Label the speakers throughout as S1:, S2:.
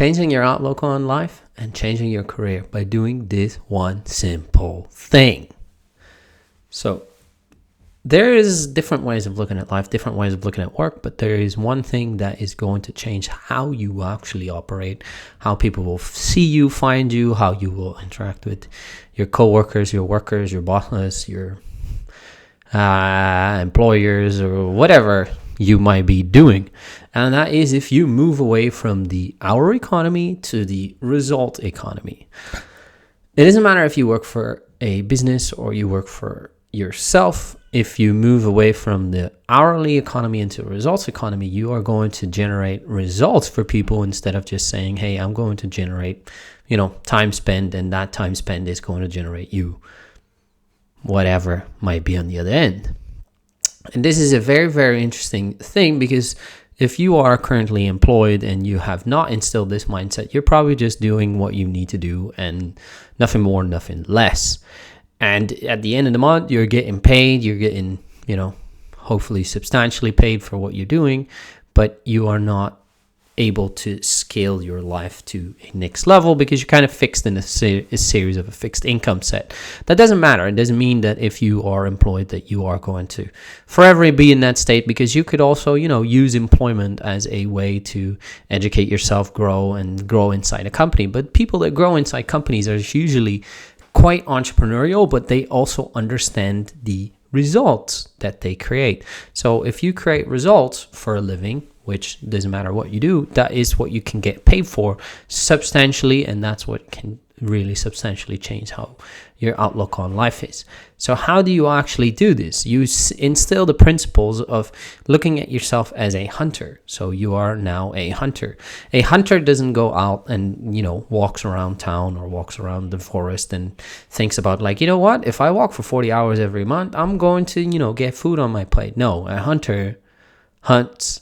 S1: changing your outlook on life and changing your career by doing this one simple thing. So there is different ways of looking at life, different ways of looking at work, but there is one thing that is going to change how you actually operate, how people will see you, find you, how you will interact with your coworkers, your workers, your bosses, your employers, or whatever you might be doing. And that is if you move away from the hour economy to the result economy. It doesn't matter if you work for a business or you work for yourself. If you move away from the hourly economy into a results economy, you are going to generate results for people instead of just saying, hey, I'm going to generate, time spent, and that time spent is going to generate you whatever might be on the other end. And this is a very, very interesting thing, because if you are currently employed and you have not instilled this mindset, you're probably just doing what you need to do and nothing more, nothing less. And at the end of the month, you're getting paid, you're getting, hopefully substantially paid for what you're doing, but you are not able to scale your life to a next level because you're kind of fixed in a series of a fixed income set. That doesn't matter. It doesn't mean that if you are employed that you are going to forever be in that state, because you could also, use employment as a way to educate yourself, grow inside a company. But people that grow inside companies are usually quite entrepreneurial, but they also understand the results that they create. So if you create results for a living, which doesn't matter what you do, that is what you can get paid for substantially, and that's what can really substantially change how your outlook on life is. So how do you actually do this? You instill the principles of looking at yourself as a hunter. So you are now a hunter. A hunter doesn't go out and, walks around town or walks around the forest and thinks about what? If I walk for 40 hours every month, I'm going to, get food on my plate. No, a hunter hunts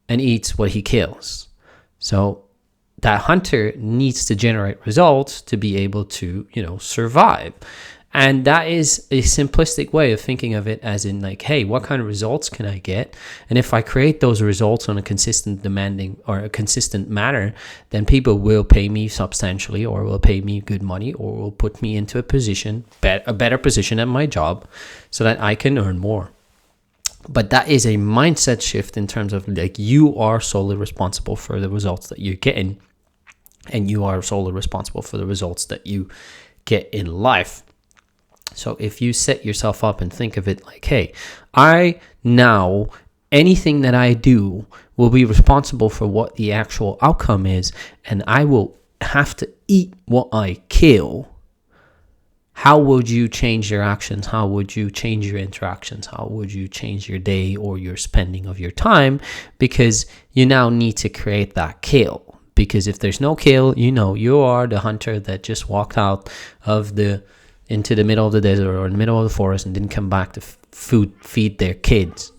S1: and eats what he kills. So that hunter needs to generate results to be able to, survive. And that is a simplistic way of thinking of it, as in hey, what kind of results can I get? And if I create those results on a consistent demanding or a consistent manner, then people will pay me substantially, or will pay me good money, or will put me into a better position at my job so that I can earn more. But that is a mindset shift in terms of you are solely responsible for the results that you're getting, and you are solely responsible for the results that you get in life. So if you set yourself up and think of it hey, anything that I do will be responsible for what the actual outcome is, and I will have to eat what I kill. How would you change your actions? How would you change your interactions? How would you change your day or your spending of your time? Because you now need to create that kill. Because if there's no kill, you are the hunter that just walked out into the middle of the desert or in the middle of the forest and didn't come back to feed their kids.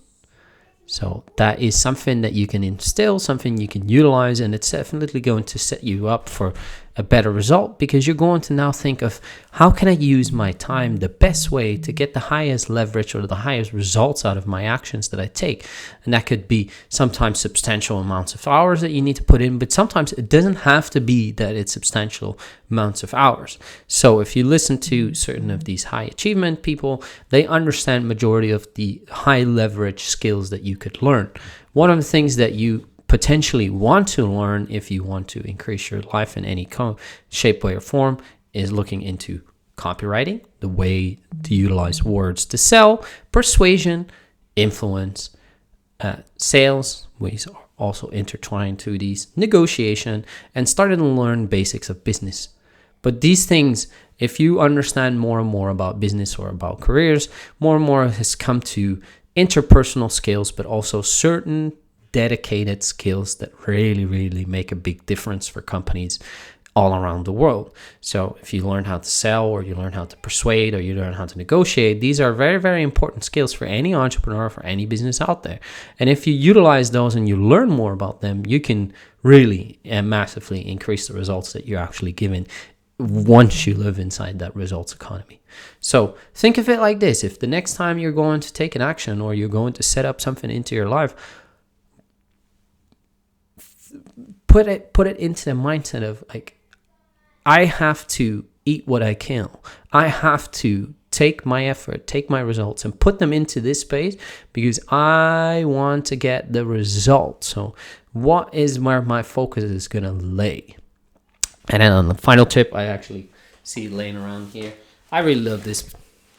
S1: So that is something that you can instill, something you can utilize, and it's definitely going to set you up for a better result, because you're going to now think of how can I use my time the best way to get the highest leverage or the highest results out of my actions that I take. And that could be sometimes substantial amounts of hours that you need to put in, but sometimes it doesn't have to be that it's substantial amounts of hours. So if you listen to certain of these high achievement people, they understand majority of the high leverage skills that you could learn. One of the things that you potentially want to learn if you want to increase your life in any shape, way, or form is looking into copywriting, the way to utilize words to sell, persuasion, influence, sales, ways are also intertwined to these, negotiation, and starting to learn basics of business. But these things, if you understand more and more about business or about careers, more and more has come to interpersonal skills, but also certain dedicated skills that really, really make a big difference for companies all around the world. So if you learn how to sell, or you learn how to persuade, or you learn how to negotiate, these are very, very important skills for any entrepreneur, for any business out there. And if you utilize those and you learn more about them, you can really and massively increase the results that you're actually given once you live inside that results economy. So think of it like this. If the next time you're going to take an action, or you're going to set up something into your life, put it into the mindset of like, I have to eat what I kill. I have to take my effort, take my results, and put them into this space because I want to get the result. So what is where my focus is going to lay? And then on the final tip, I actually see it laying around here. I really love this.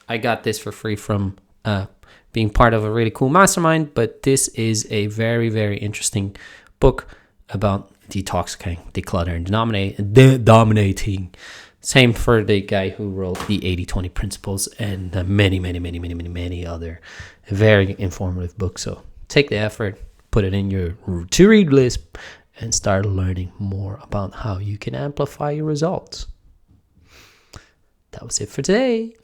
S1: I got this for free from being part of a really cool mastermind, but this is a very, very interesting book about detoxifying, decluttering, dominating. Same for the guy who wrote the 80-20 principles and many other very informative books. So take the effort, put it in your to-read list, and start learning more about how you can amplify your results. That was it for today.